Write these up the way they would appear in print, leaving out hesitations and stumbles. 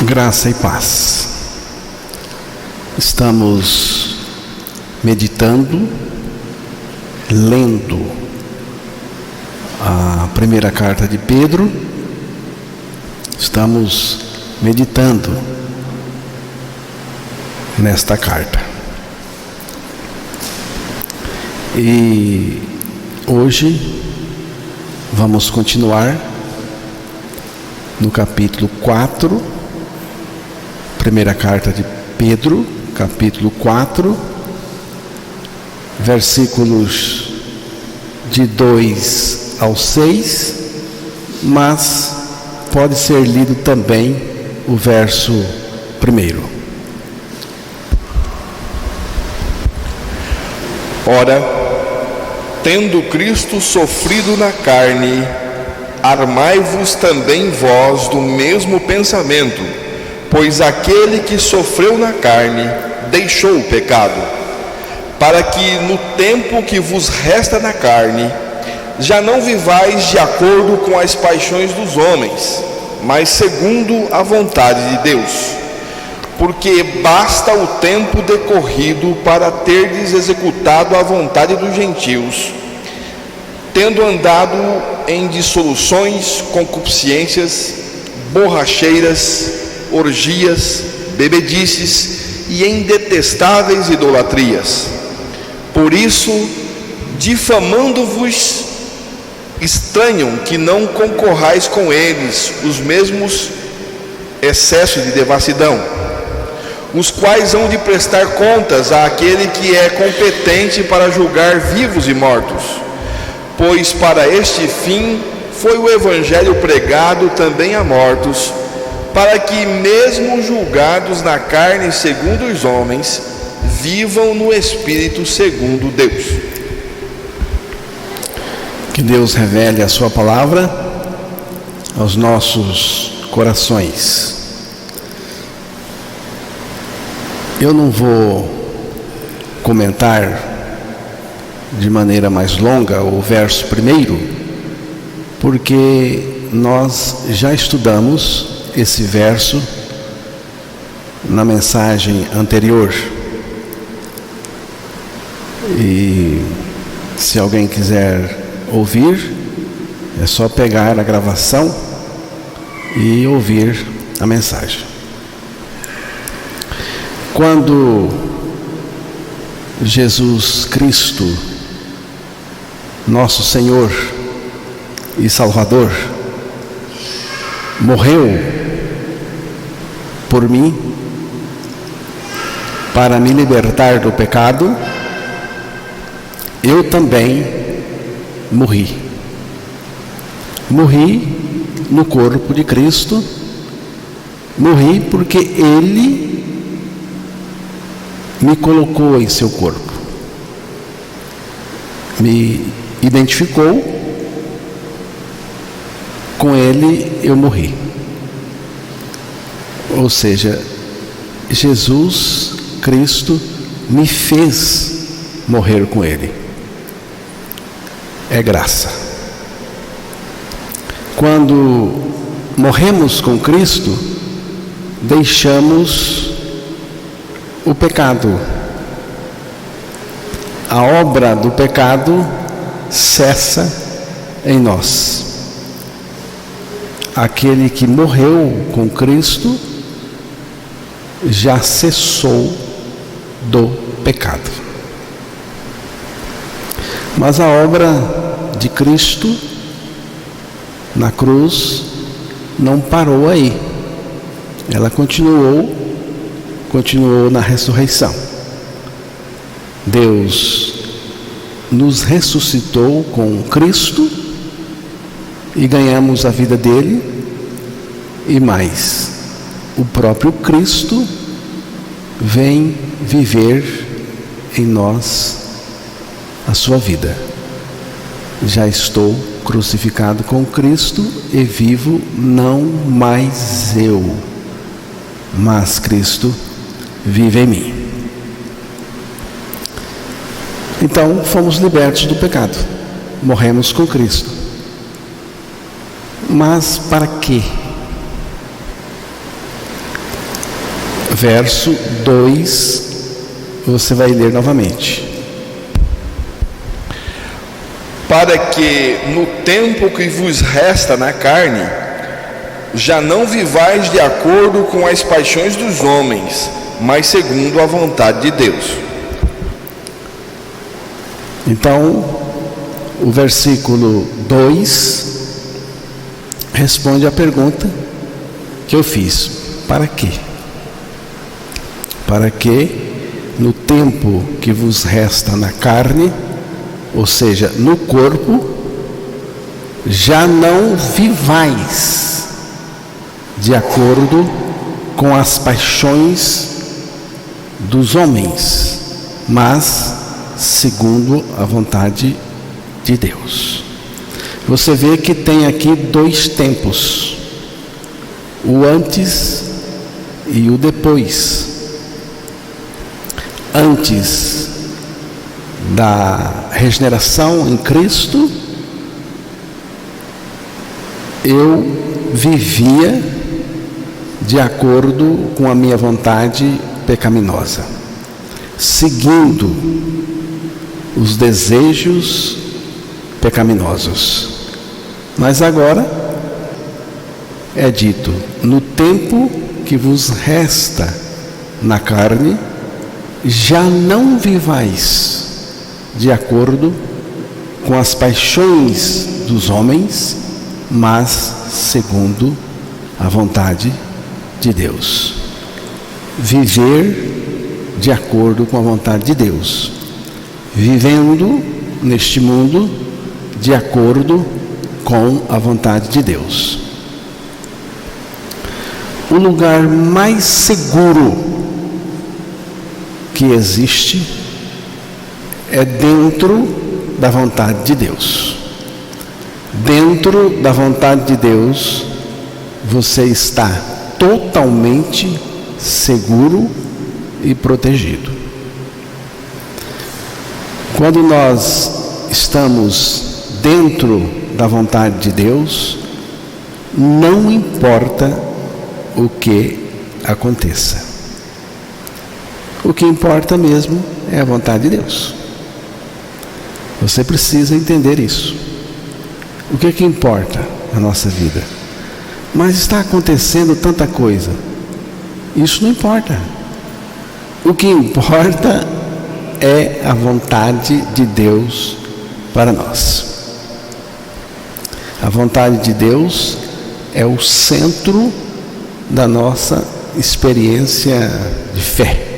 Graça e paz. Estamos meditando, lendo a primeira carta de Pedro. Estamos meditando nesta carta. E hoje vamos continuar no capítulo 4, primeira carta de Pedro, capítulo 4, versículos de 2 ao 6, mas pode ser lido também o verso 1. Ora, tendo Cristo sofrido na carne, armai-vos também vós do mesmo pensamento, pois aquele que sofreu na carne deixou o pecado, para que no tempo que vos resta na carne, já não vivais de acordo com as paixões dos homens, mas segundo a vontade de Deus. Porque basta o tempo decorrido para terdes executado a vontade dos gentios, tendo andado em dissoluções, concupiscências, borracheiras, orgias, bebedices e em detestáveis idolatrias. Por isso, difamando-vos, estranham que não concorrais com eles os mesmos excessos de devassidão, os quais hão de prestar contas àquele que é competente para julgar vivos e mortos. Pois para este fim foi o Evangelho pregado também a mortos, para que mesmo julgados na carne segundo os homens, vivam no Espírito segundo Deus. Que Deus revele a sua palavra aos nossos corações. Eu não vou comentar de maneira mais longa o verso 1, porque nós já estudamos esse verso na mensagem anterior. E se alguém quiser ouvir, é só pegar a gravação e ouvir a mensagem. Quando Jesus Cristo, nosso Senhor e Salvador, morreu por mim para me libertar do pecado, eu também morri. Morri no corpo de Cristo, morri porque Ele me colocou em seu corpo, me identificou, com Ele eu morri. Ou seja, Jesus Cristo me fez morrer com Ele. É graça. Quando morremos com Cristo, deixamos o pecado. A obra do pecado cessa em nós. Aquele que morreu com Cristo já cessou do pecado. Mas a obra de Cristo na cruz não parou aí. Ela continuou na ressurreição. Deus nos ressuscitou com Cristo e ganhamos a vida dele, e mais, o próprio Cristo vem viver em nós a sua vida. Já estou crucificado com Cristo e vivo não mais eu, mas Cristo vive em mim. Então, fomos libertos do pecado. Morremos com Cristo. Mas para quê? verso 2, você vai ler novamente. Para que no tempo que vos resta na carne, já não vivais de acordo com as paixões dos homens, mas segundo a vontade de Deus. Então, o versículo 2 responde à pergunta que eu fiz: para quê? Para que no tempo que vos resta na carne, ou seja, no corpo, já não vivais de acordo com as paixões dos homens, mas segundo a vontade de Deus. Você vê que tem aqui dois tempos, o antes e o depois. Antes da regeneração em Cristo, eu vivia de acordo com a minha vontade pecaminosa, seguindo os desejos pecaminosos. Mas agora é dito: no tempo que vos resta na carne, já não vivais de acordo com as paixões dos homens, mas segundo a vontade de Deus. Viver de acordo com a vontade de Deus, vivendo neste mundo de acordo com a vontade de Deus. O lugar mais seguro que existe é dentro da vontade de Deus. Dentro da vontade de Deus, você está totalmente seguro e protegido. Quando nós estamos dentro da vontade de Deus, não importa o que aconteça. O que importa mesmo é a vontade de Deus. Você precisa entender isso. O que é que importa na nossa vida? Mas está acontecendo tanta coisa. Isso não importa. O que importa é a vontade de Deus para nós. A vontade de Deus é o centro da nossa experiência de fé.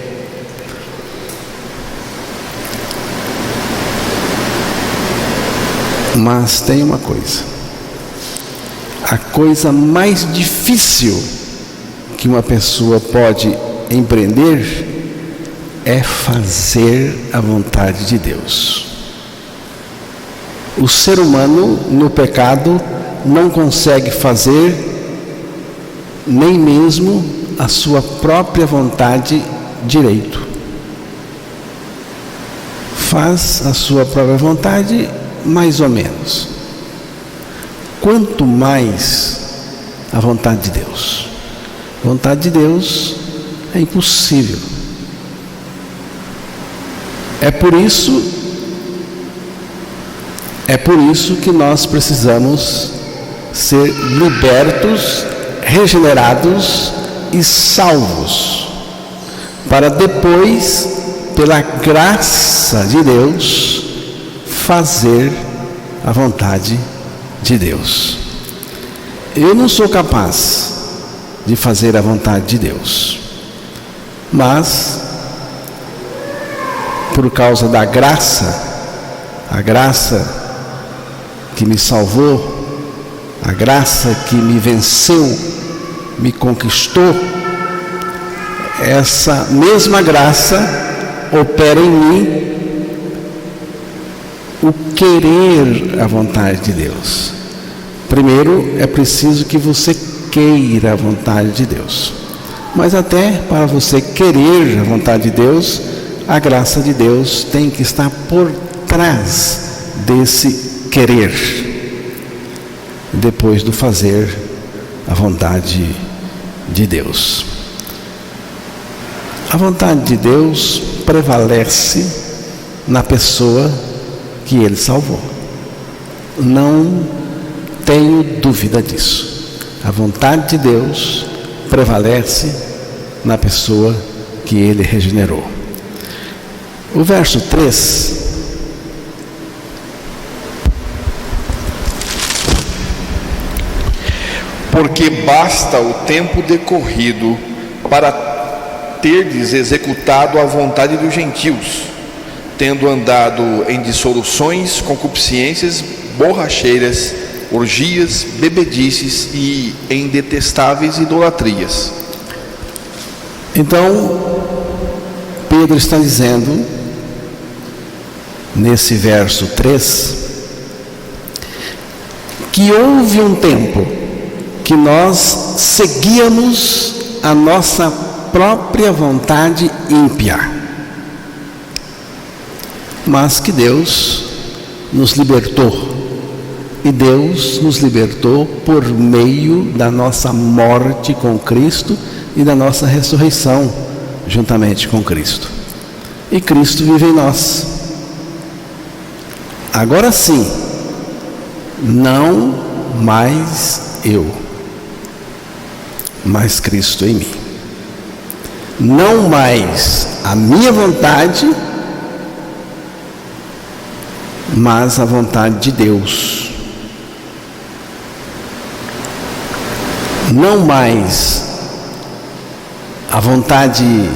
Mas tem uma coisa: a coisa mais difícil que uma pessoa pode empreender é fazer a vontade de Deus. O ser humano no pecado não consegue fazer nem mesmo a sua própria vontade direito. Faz a sua própria vontade mais ou menos. Quanto mais a vontade de Deus. A vontade de Deus é impossível. É por isso que nós precisamos ser libertos, regenerados e salvos, para depois, pela graça de Deus, fazer a vontade de Deus. Eu não sou capaz de fazer a vontade de Deus, mas por causa da graça, a graça que me salvou, a graça que me venceu, me conquistou, essa mesma graça opera em mim o querer a vontade de Deus. Primeiro é preciso que você queira a vontade de Deus. Mas até para você querer a vontade de Deus, a graça de Deus tem que estar por trás desse querer, depois do fazer a vontade de Deus. A vontade de Deus prevalece na pessoa que Ele salvou. Não tenho dúvida disso. A vontade de Deus prevalece na pessoa que Ele regenerou. O verso 3. Porque basta o tempo decorrido para terdes executado a vontade dos gentios, tendo andado em dissoluções, concupiscências, borracheiras, orgias, bebedices e em detestáveis idolatrias. Então, Pedro está dizendo, nesse verso 3, que houve um tempo que nós seguíamos a nossa própria vontade ímpia, mas que Deus nos libertou. E Deus nos libertou por meio da nossa morte com Cristo e da nossa ressurreição juntamente com Cristo. E Cristo vive em nós. Agora sim, não mais eu, mas Cristo em mim. Não mais a minha vontade, mas a vontade de Deus. Não mais a vontade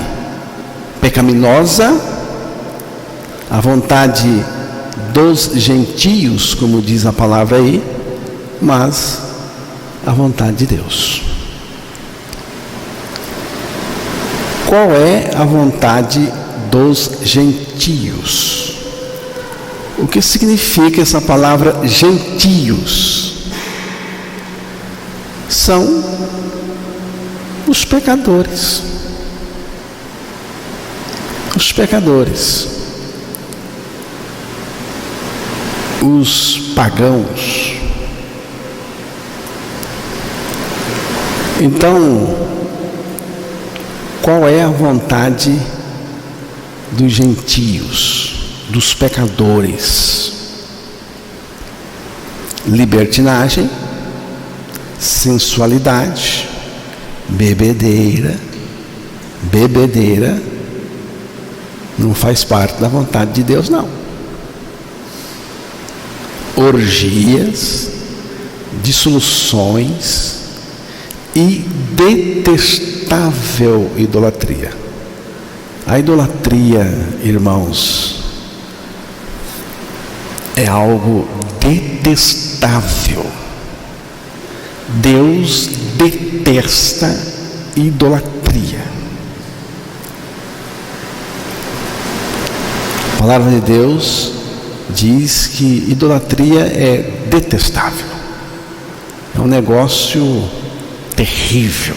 pecaminosa, a vontade dos gentios, como diz a palavra aí, mas a vontade de Deus. Qual é a vontade dos gentios? O que significa essa palavra gentios? São os pecadores. Os pecadores. Os pagãos. Então, qual é a vontade dos gentios, dos pecadores? Libertinagem, sensualidade, bebedeira. Bebedeira não faz parte da vontade de Deus, não. Orgias, dissoluções e detestável idolatria. A idolatria, irmãos, é algo detestável. Deus detesta idolatria. A palavra de Deus diz que idolatria é detestável. É um negócio terrível.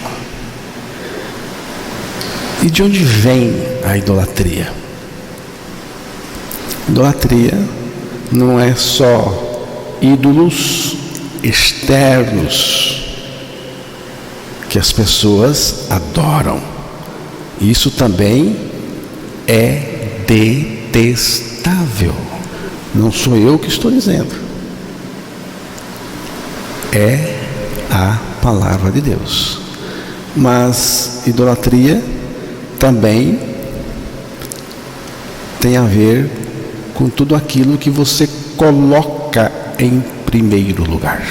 E de onde vem a idolatria? Idolatria não é só ídolos externos que as pessoas adoram. Isso também é detestável. Não sou eu que estou dizendo. É a palavra de Deus. Mas idolatria também tem a ver com tudo aquilo que você coloca em primeiro lugar.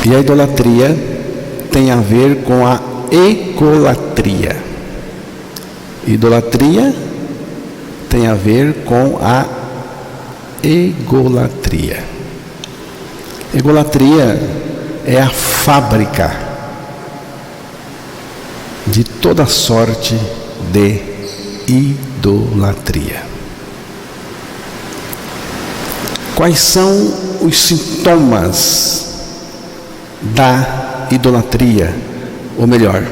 E a idolatria tem a ver com a egolatria. Idolatria tem a ver com a egolatria. Egolatria é a fábrica de toda sorte de idolatria. Quais são os sintomas da idolatria? Ou melhor,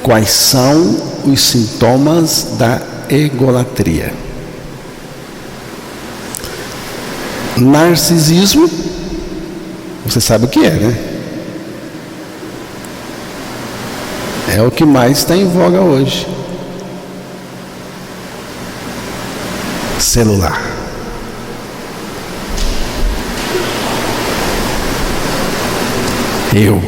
quais são os sintomas da egolatria? Narcisismo, você sabe o que é, né? É o que mais está em voga hoje. Celular. Eu.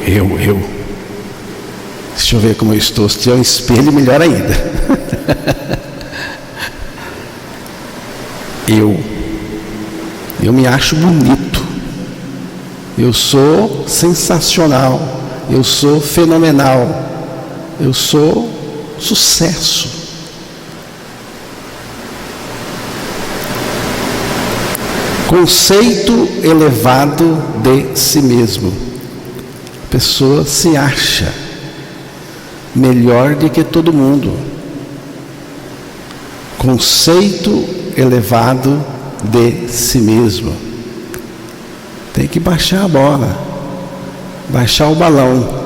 Deixa eu ver como eu estou. Se tiver um espelho, melhor ainda. Eu me acho bonito. Eu sou sensacional. Eu sou fenomenal. Eu sou sucesso. Conceito elevado de si mesmo. A pessoa se acha melhor do que todo mundo. Conceito elevado de si mesmo. Tem que baixar a bola, baixar o balão.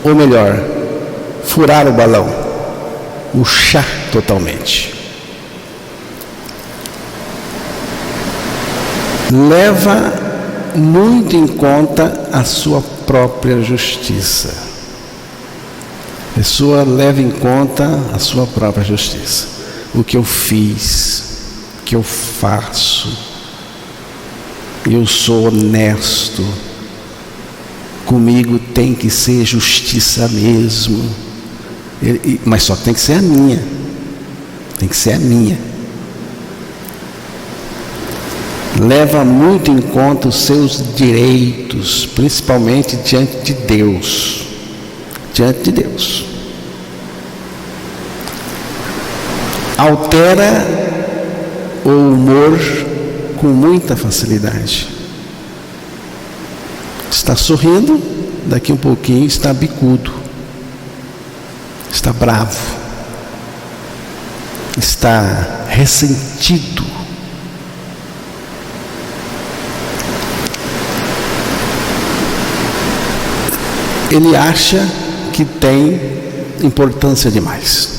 Ou melhor, furar o balão, murchar totalmente. Leva muito em conta a sua própria justiça. A pessoa leva em conta a sua própria justiça. O que eu fiz, o que eu faço. Eu sou honesto. Comigo tem que ser justiça mesmo. Mas só tem que ser a minha. Tem que ser a minha. Leva muito em conta os seus direitos, principalmente diante de Deus. Diante de Deus. Altera o humor com muita facilidade. Está sorrindo, daqui um pouquinho está bicudo, está bravo, está ressentido. Ele acha que tem importância demais.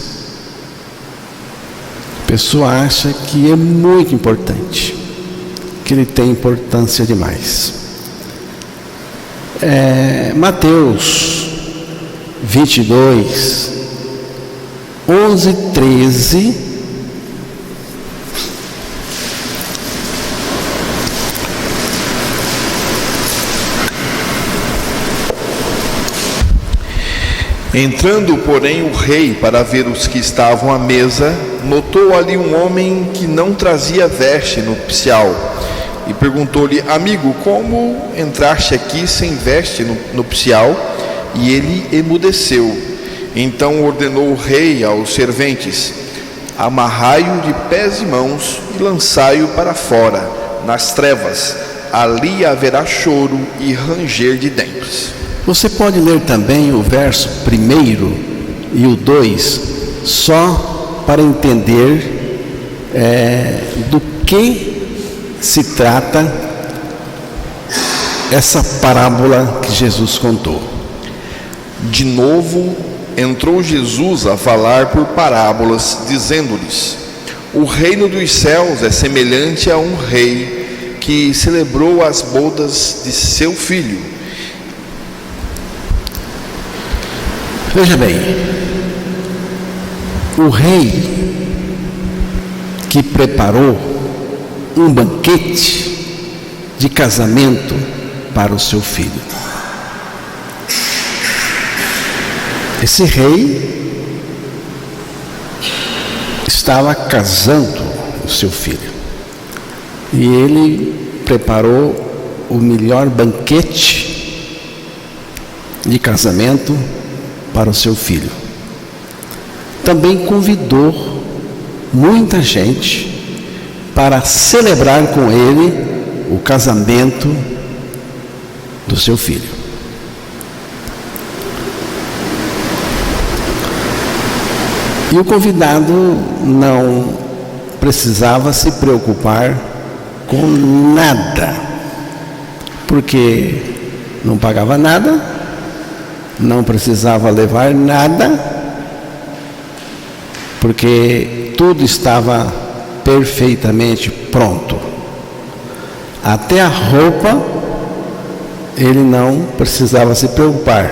A pessoa acha que é muito importante, que ele tem importância demais. Mateus 22, 11, 13. Entrando, porém, o rei para ver os que estavam à mesa, notou ali um homem que não trazia veste nupcial e perguntou-lhe: amigo, como entraste aqui sem veste nupcial? E ele emudeceu. Então ordenou o rei aos serventes: amarrai-o de pés e mãos e lançai-o para fora, nas trevas. Ali haverá choro e ranger de dentes. Você pode ler também o verso 1 e o 2, só para entender do que se trata essa parábola que Jesus contou. De novo, entrou Jesus a falar por parábolas, dizendo-lhes: o reino dos céus é semelhante a um rei que celebrou as bodas de seu filho. Veja bem, o rei que preparou um banquete de casamento para o seu filho. Esse rei estava casando o seu filho e ele preparou o melhor banquete de casamento para o seu filho. Também convidou muita gente para celebrar com ele o casamento do seu filho. E o convidado não precisava se preocupar com nada, porque não pagava nada, não precisava levar nada, porque tudo estava perfeitamente pronto. Até a roupa ele não precisava se preocupar.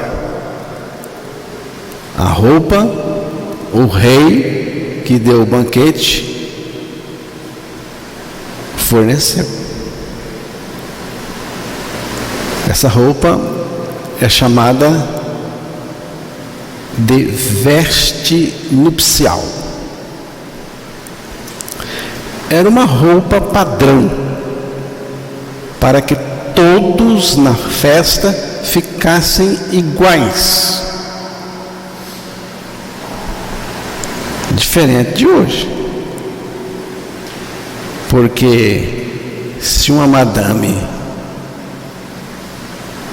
A roupa, o rei que deu o banquete forneceu. Essa roupa é chamada de veste nupcial. Era uma roupa padrão para que todos na festa ficassem iguais. Diferente de hoje. Porque se uma madame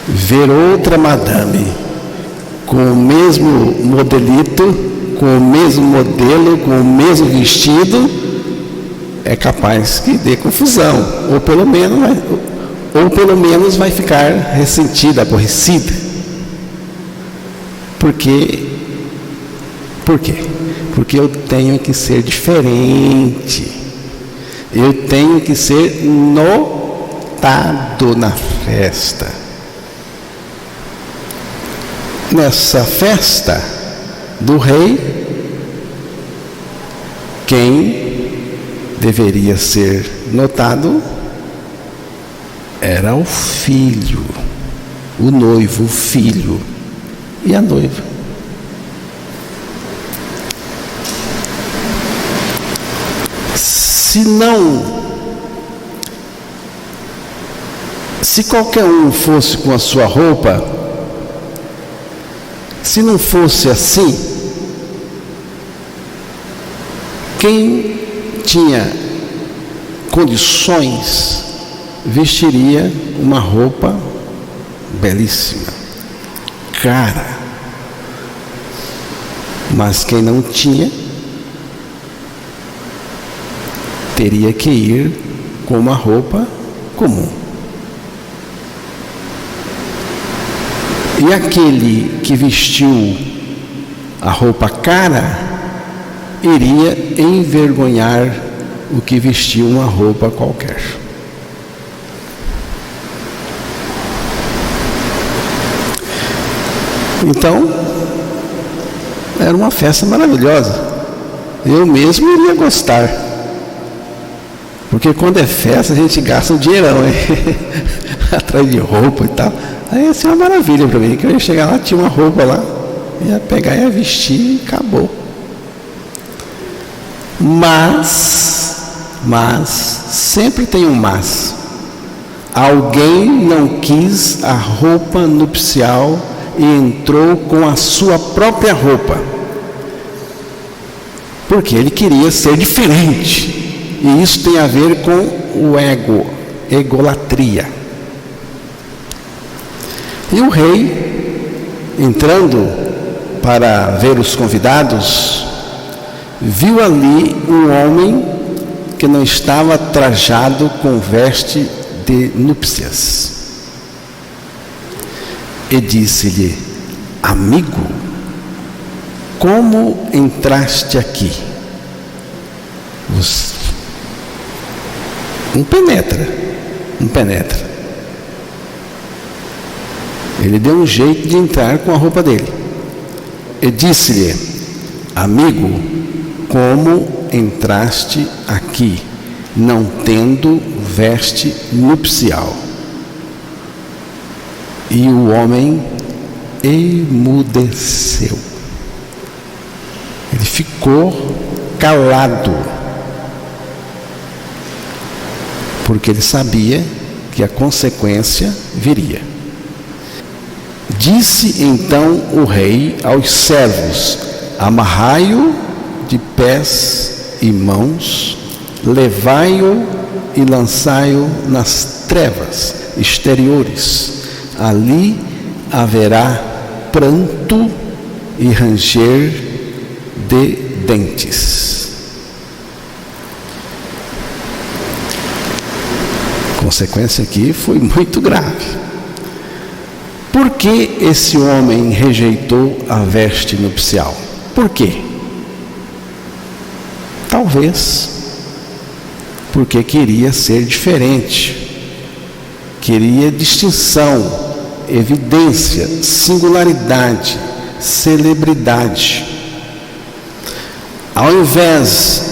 ver outra madame com o mesmo modelito, com o mesmo modelo, com o mesmo vestido, é capaz que dê confusão, ou pelo menos vai ficar ressentida, aborrecida. Por quê? Porque eu tenho que ser diferente. Eu tenho que ser notado na festa. Nessa festa do rei, quem deveria ser notado era o filho, o noivo, o filho e a noiva. Se qualquer um fosse com a sua roupa, se não fosse assim, quem tinha condições vestiria uma roupa belíssima, cara. Mas quem não tinha, teria que ir com uma roupa comum. E aquele que vestiu a roupa cara iria envergonhar o que vestiu uma roupa qualquer. Então, era uma festa maravilhosa. Eu mesmo iria gostar. Porque quando é festa, a gente gasta um dinheirão, hein? Atrás de roupa e tal. Aí ia ser uma maravilha para mim, que eu ia chegar lá, tinha uma roupa lá, ia pegar, ia vestir e acabou. Mas, sempre tem um mas. Alguém não quis a roupa nupcial e entrou com a sua própria roupa. Porque ele queria ser diferente. E isso tem a ver com o ego, egolatria. E o rei, entrando para ver os convidados, viu ali um homem que não estava trajado com veste de núpcias. E disse-lhe: amigo, como entraste aqui? Não penetra. Ele deu um jeito de entrar com a roupa dele. E disse-lhe: amigo, como entraste aqui, não tendo veste nupcial? E o homem emudeceu. Ele ficou calado, porque ele sabia que a consequência viria. Disse então o rei aos servos: amarrai-o de pés e mãos, levai-o e lançai-o nas trevas exteriores. Ali haverá pranto e ranger de dentes. A consequência aqui foi muito grave. Por que esse homem rejeitou a veste nupcial? Por quê? Talvez porque queria ser diferente, queria distinção, evidência, singularidade, celebridade. Ao invés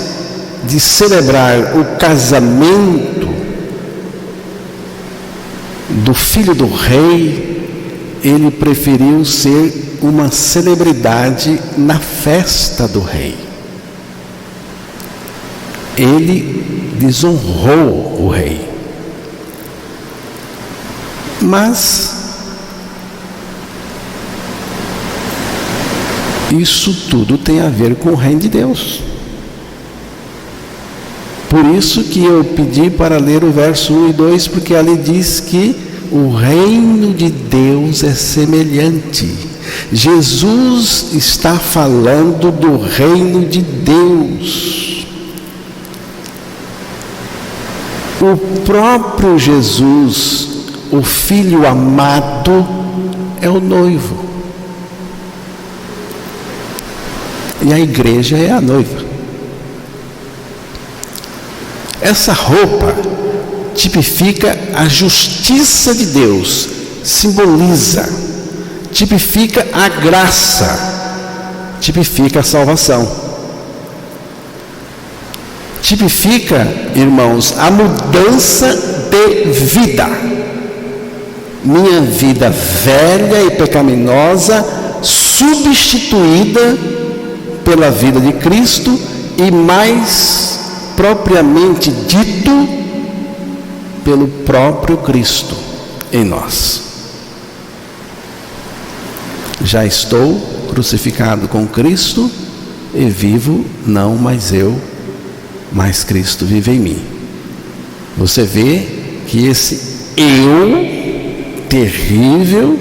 de celebrar o casamento do filho do rei, ele preferiu ser uma celebridade na festa do rei. Ele desonrou o rei. Mas isso tudo tem a ver com o reino de Deus. Por isso que eu pedi para ler o verso 1 e 2, porque ali diz que o reino de Deus é semelhante. Jesus está falando do reino de Deus. O próprio Jesus, o Filho amado, é o noivo. E a igreja é a noiva. Essa roupa tipifica a justiça de Deus, simboliza, tipifica a graça, tipifica a salvação. Tipifica, irmãos, a mudança de vida. Minha vida velha e pecaminosa substituída pela vida de Cristo e mais propriamente dito pelo próprio Cristo em nós. Já estou crucificado com Cristo e vivo não mais eu, mas Cristo vive em mim. Você vê que esse eu terrível,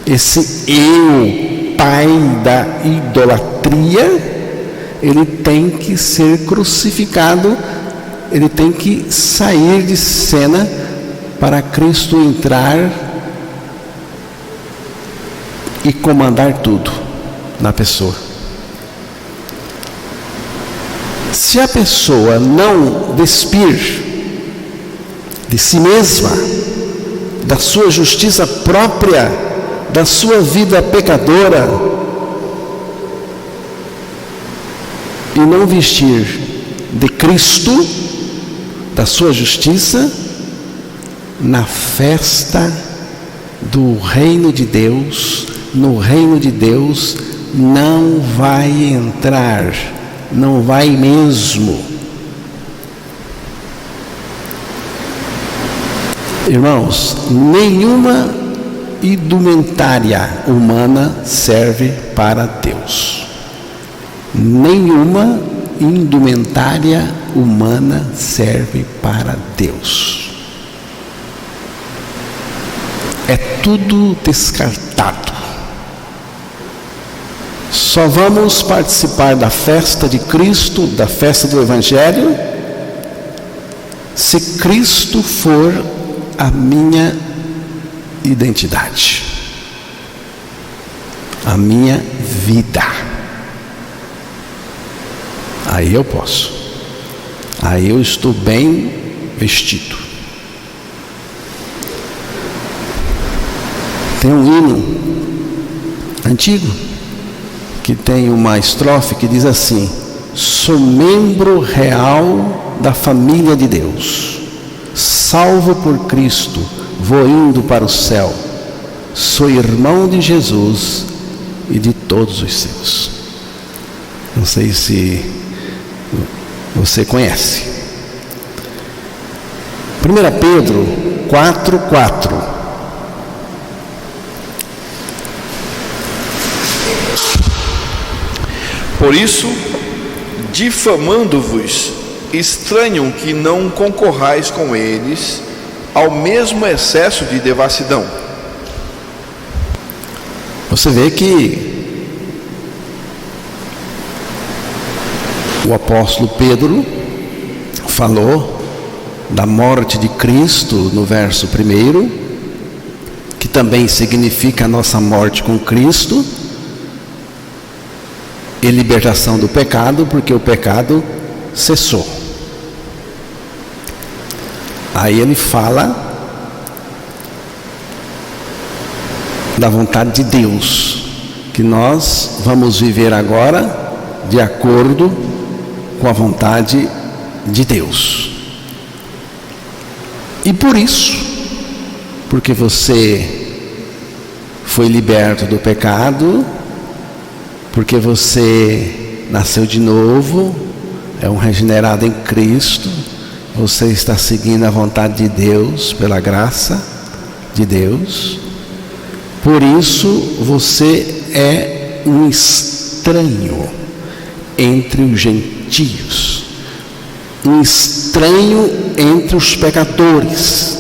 esse eu pai da idolatria, ele tem que ser crucificado, ele tem que sair de cena para Cristo entrar e comandar tudo na pessoa. Se a pessoa não despir de si mesma, da sua justiça própria, da sua vida pecadora, e não vestir de Cristo, da sua justiça, na festa do reino de Deus, no reino de Deus, não vai entrar, não vai mesmo. Irmãos, nenhuma indumentária humana serve para Deus. Nenhuma indumentária humana serve para Deus. É tudo descartado. Só vamos participar da festa de Cristo, da festa do Evangelho, se Cristo for a minha identidade, a minha vida. Aí eu posso. Aí eu estou bem vestido. Tem um hino antigo que tem uma estrofe que diz assim: sou membro real da família de Deus, salvo por Cristo, vou indo para o céu, sou irmão de Jesus e de todos os seus. Não sei se você conhece. 1 Pedro 4:4. Por isso, difamando-vos, estranham que não concorrais com eles ao mesmo excesso de devassidão. Você vê que o apóstolo Pedro falou da morte de Cristo no verso 1, que também significa a nossa morte com Cristo, e libertação do pecado, porque o pecado cessou. Aí ele fala da vontade de Deus, que nós vamos viver agora de acordo com a vontade de Deus. E por isso, porque você foi liberto do pecado, porque você nasceu de novo, é um regenerado em Cristo, você está seguindo a vontade de Deus, pela graça de Deus. Por isso você é um estranho entre os gentios, um estranho entre os pecadores,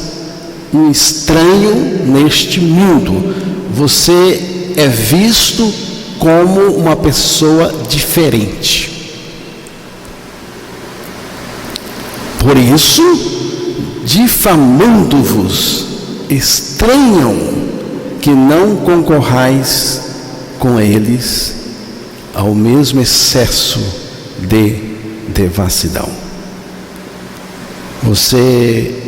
um estranho neste mundo. Você é visto como uma pessoa diferente. Por isso, difamando-vos, estranham que não concorrais com eles ao mesmo excesso de devassidão. Você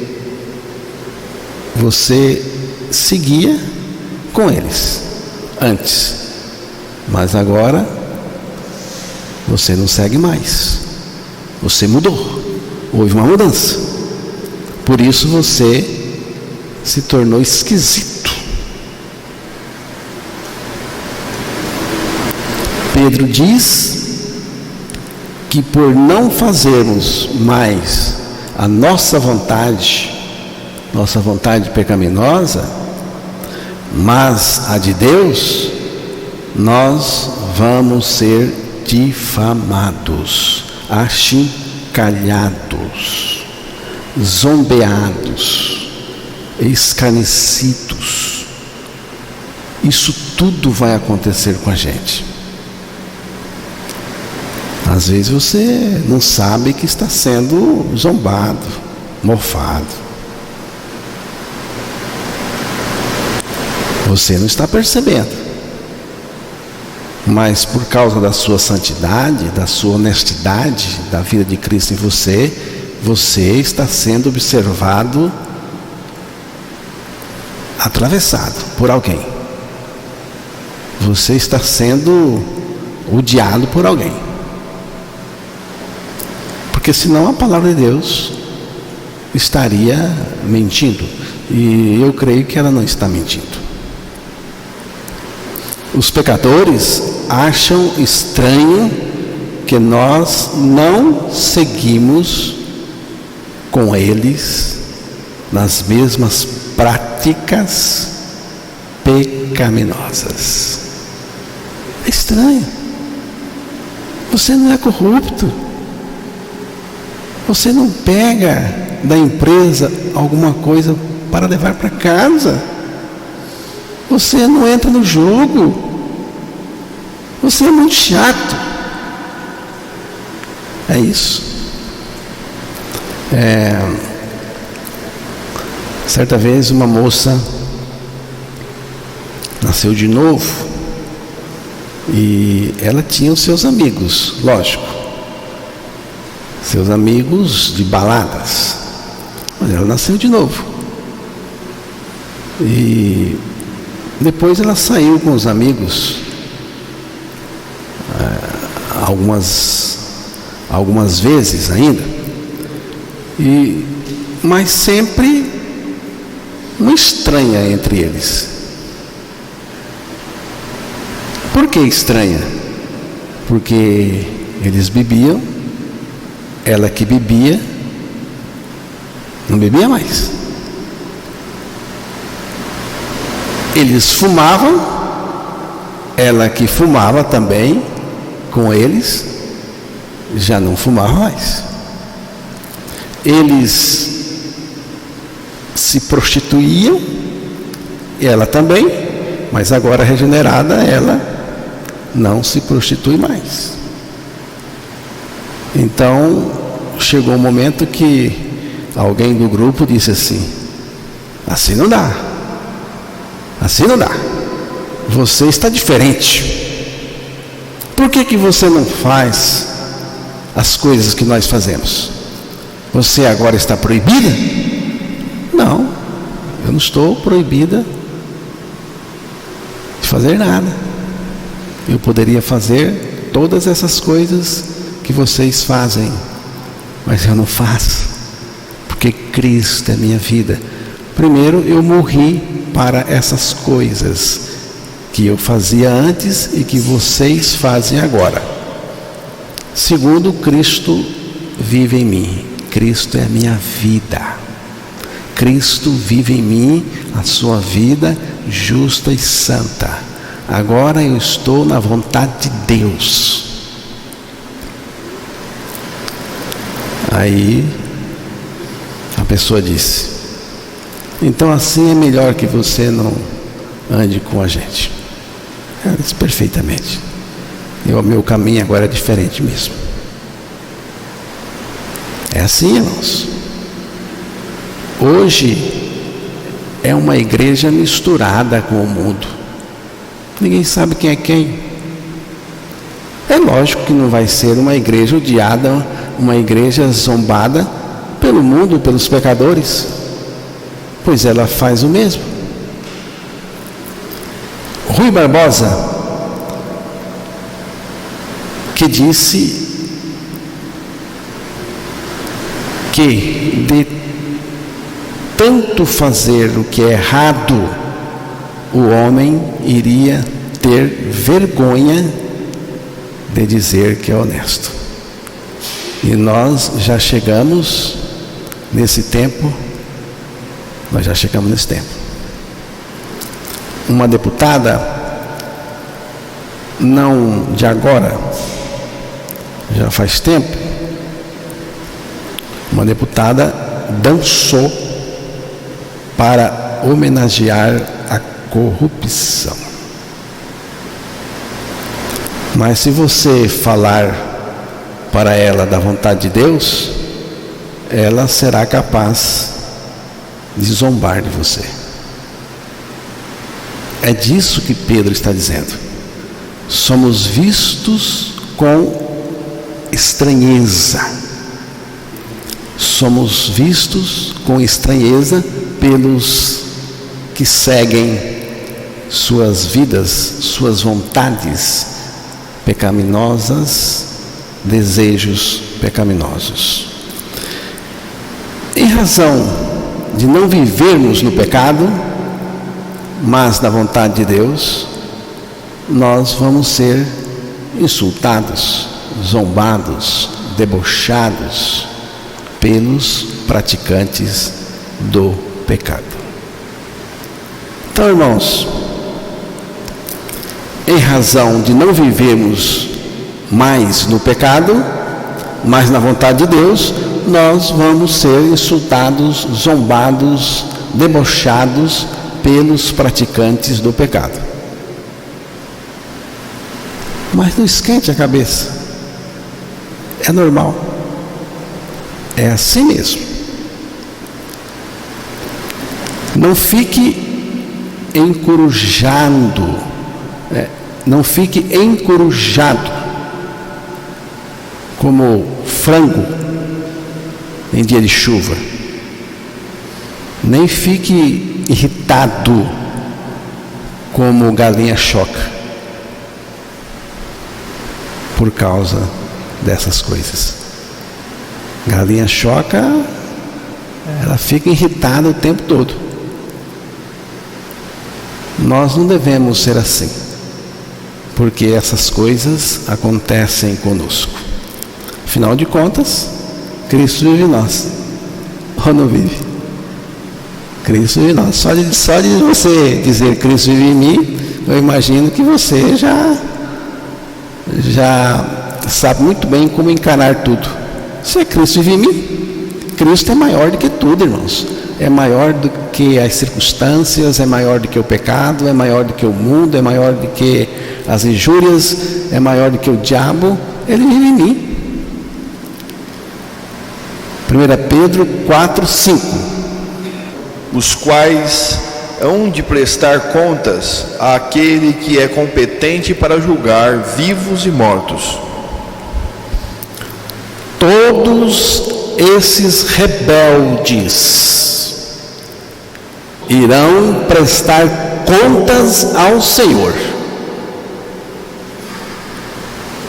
seguia com eles antes, mas agora você não segue mais. Você mudou, houve uma mudança. Por isso você se tornou esquisito. Pedro diz que por não fazermos mais a nossa vontade pecaminosa, mas a de Deus, nós vamos ser difamados, achincalhados, zombeados, escarnecidos. Isso tudo vai acontecer com a gente. Às vezes você não sabe que está sendo zombado, mofado. Você não está percebendo. Mas por causa da sua santidade, da sua honestidade, da vida de Cristo em você, você está sendo observado, atravessado por alguém. Você está sendo odiado por alguém. Porque senão a palavra de Deus estaria mentindo. E eu creio que ela não está mentindo. Os pecadores acham estranho que nós não seguimos com eles nas mesmas práticas pecaminosas. É estranho. Você não é corrupto. Você não pega da empresa alguma coisa para levar para casa. Você não entra no jogo. Você é muito chato. É isso. Certa vez uma moça nasceu de novo e ela tinha os seus amigos, lógico. Seus amigos de baladas. Mas ela nasceu de novo. E depois ela saiu com os amigos algumas vezes ainda. Mas sempre uma estranha entre eles. Por que estranha? Porque eles bebiam, ela que bebia, não bebia mais. Eles fumavam, ela que fumava também com eles, já não fumava mais. Eles se prostituíam, ela também, mas agora regenerada, ela não se prostitui mais. Então, chegou um momento que alguém do grupo disse assim: assim não dá, assim não dá, você está diferente. Por que você não faz as coisas que nós fazemos? Você agora está proibida? Não, eu não estou proibida fazer nada. Eu poderia fazer todas essas coisas que vocês fazem, mas eu não faço, porque Cristo é minha vida. Primeiro, eu morri para essas coisas que eu fazia antes e que vocês fazem agora. Segundo, Cristo vive em mim. Cristo é a minha vida. Cristo vive em mim a sua vida justa e santa. Agora eu estou na vontade de Deus. Aí a pessoa disse: então assim é melhor que você não ande com a gente. Eu disse: perfeitamente. O meu caminho agora é diferente mesmo. É assim, irmãos. Hoje é uma igreja misturada com o mundo. Ninguém sabe quem é quem. É lógico que não vai ser uma igreja odiada, uma igreja zombada pelo mundo, pelos pecadores, pois ela faz o mesmo. Rui Barbosa, que disse que de tanto fazer o que é errado, o homem iria ter vergonha de dizer que é honesto. E nós já chegamos nesse tempo. Uma deputada, não de agora, já faz tempo, uma deputada dançou para homenagear a corrupção. Mas se você falar para ela da vontade de Deus, ela será capaz de zombar de você. É disso que Pedro está dizendo. Somos vistos com estranheza. Somos vistos com estranheza pelos que seguem suas vidas, suas vontades pecaminosas, desejos pecaminosos. Em razão de não vivermos no pecado, mas na vontade de Deus, nós vamos ser insultados, zombados, debochados pelos praticantes do pecado. Então, irmãos, em razão de não vivermos mais no pecado, mas na vontade de Deus, nós vamos ser insultados, zombados, debochados pelos praticantes do pecado. Mas não esquente a cabeça. É normal. É assim mesmo. Não fique encorujado. Não fique encorujado como frango em dia de chuva. Nem fique irritado como galinha choca por causa dessas coisas. Galinha choca, ela fica irritada o tempo todo. Nós não devemos ser assim, porque essas coisas acontecem conosco. Afinal de contas, Cristo vive em nós. Ou não vive? Cristo vive em nós. Só de você dizer Cristo vive em mim, eu imagino que você já sabe muito bem como encarar tudo. Se é Cristo vive em mim, Cristo é maior do que tudo, irmãos. É maior do que as circunstâncias, é maior do que o pecado, é maior do que o mundo, é maior do que as injúrias, é maior do que o diabo. Ele vive em mim. 1 Pedro 4:5. Os quais hão de prestar contas àquele que é competente para julgar vivos e mortos. Todos esses rebeldes, irão prestar contas ao Senhor,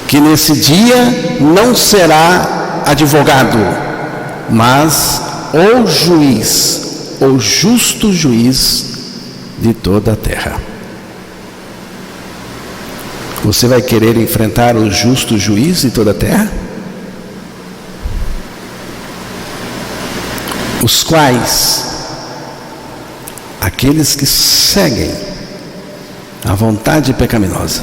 que nesse dia não será advogado, mas o juiz, o justo juiz de toda a terra. Você vai querer enfrentar o justo juiz de toda a terra? Os quais, aqueles que seguem a vontade pecaminosa,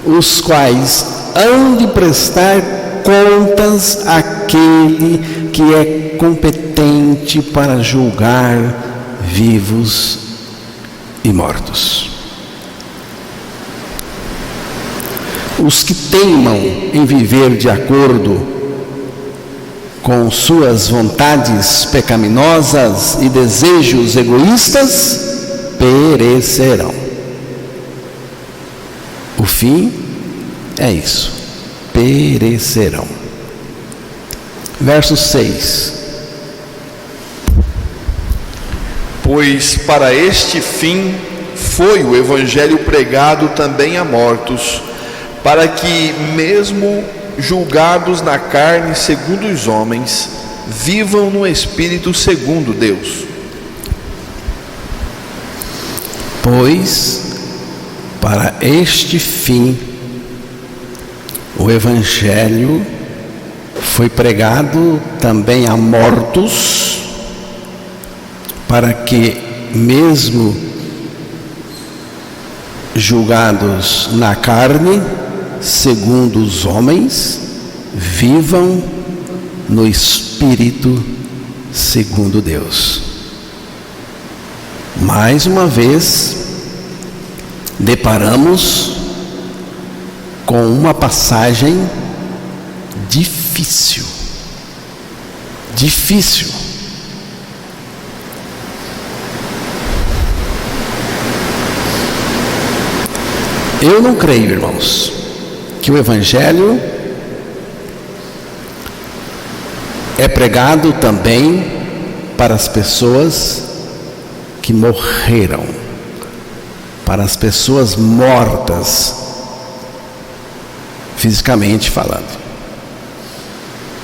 os quais hão de prestar contas àquele que é competente para julgar vivos e mortos. Os que teimam em viver de acordo com suas vontades pecaminosas e desejos egoístas perecerão. O fim é isso: perecerão. Verso 6. Pois para este fim foi o evangelho pregado também a mortos, para que, mesmo julgados na carne segundo os homens, vivam no espírito segundo Deus. Pois para este fim o evangelho foi pregado também a mortos, para que, mesmo julgados na carne segundo os homens, vivam no espírito segundo Deus. Mais uma vez deparamos com uma passagem difícil. Eu não creio, irmãos, que o evangelho é pregado também para as pessoas que morreram, para as pessoas mortas, fisicamente falando.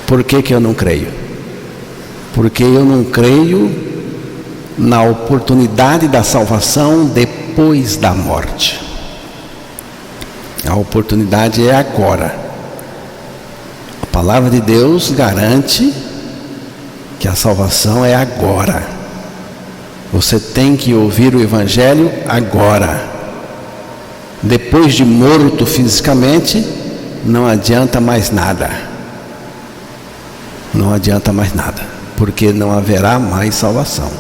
Por que eu não creio? Porque eu não creio na oportunidade da salvação depois da morte. A oportunidade é agora. A palavra de Deus garante que a salvação é agora. Você tem que ouvir o evangelho agora. Depois de morto fisicamente, não adianta mais nada. Não adianta mais nada, porque não haverá mais salvação.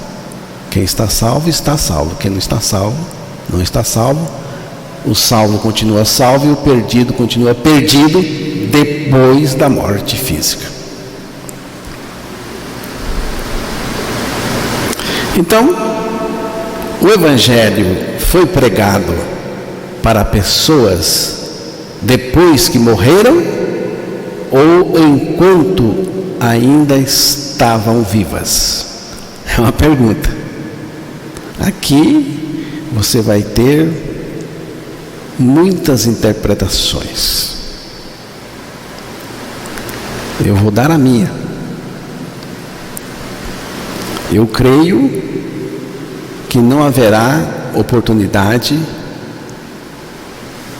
Quem está salvo, está salvo. Quem não está salvo, não está salvo. O salvo continua salvo e o perdido continua perdido depois da morte física. Então, o evangelho foi pregado para pessoas depois que morreram ou enquanto ainda estavam vivas? É uma pergunta. Aqui você vai ter muitas interpretações. Eu vou dar a minha. Eu creio que não haverá oportunidade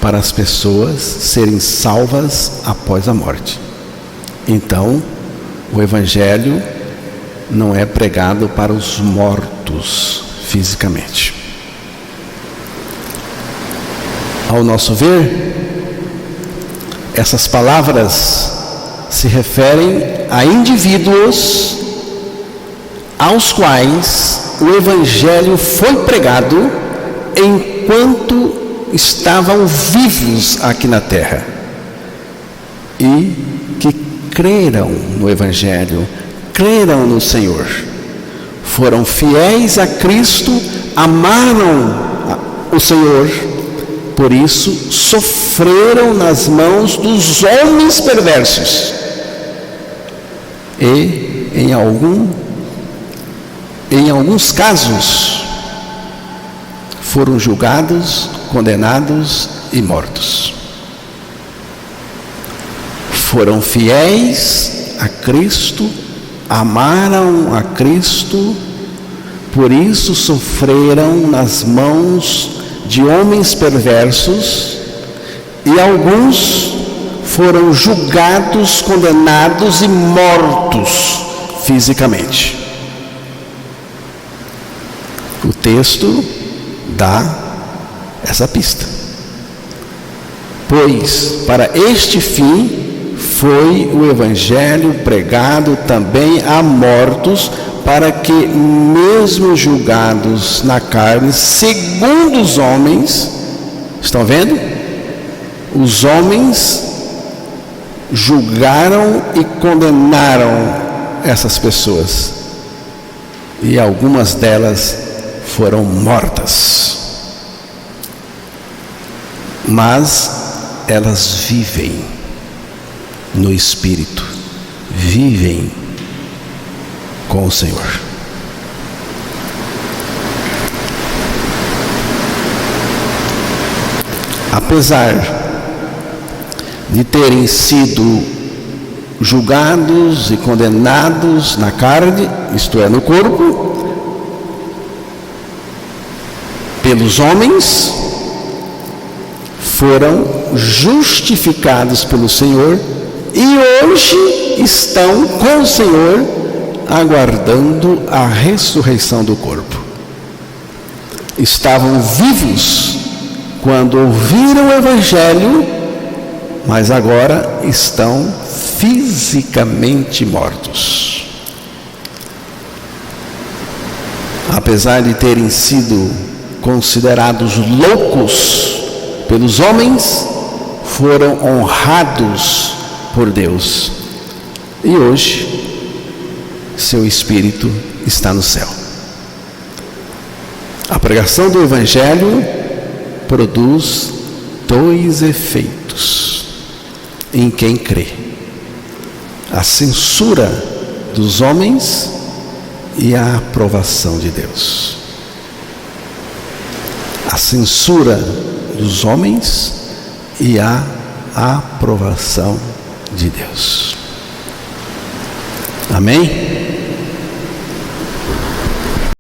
para as pessoas serem salvas após a morte. Então, o evangelho não é pregado para os mortos fisicamente. Ao nosso ver, essas palavras se referem a indivíduos aos quais o evangelho foi pregado enquanto estavam vivos aqui na terra e que creram no evangelho, creram no Senhor, foram fiéis a Cristo, amaram o Senhor. Por isso, sofreram nas mãos dos homens perversos. E, em alguns casos, foram julgados, condenados e mortos. Foram fiéis a Cristo, amaram a Cristo, por isso sofreram nas mãos de homens perversos, e alguns foram julgados, condenados e mortos fisicamente. O texto dá essa pista. Pois para este fim foi o Evangelho pregado também a mortos, para que, mesmo julgados na carne, segundo os homens, estão vendo? Os homens julgaram e condenaram essas pessoas, e algumas delas foram mortas, mas elas vivem no Espírito, vivem com o Senhor. Apesar de terem sido julgados e condenados na carne, isto é, no corpo, pelos homens, foram justificados pelo Senhor e hoje estão com o Senhor, aguardando a ressurreição do corpo. Estavam vivos quando ouviram o Evangelho, mas agora estão fisicamente mortos. Apesar de terem sido considerados loucos pelos homens, foram honrados por Deus. E hoje, seu espírito está no céu. A pregação do Evangelho produz dois efeitos em quem crê: a censura dos homens e a aprovação de Deus. A censura dos homens e a aprovação de Deus. Amém?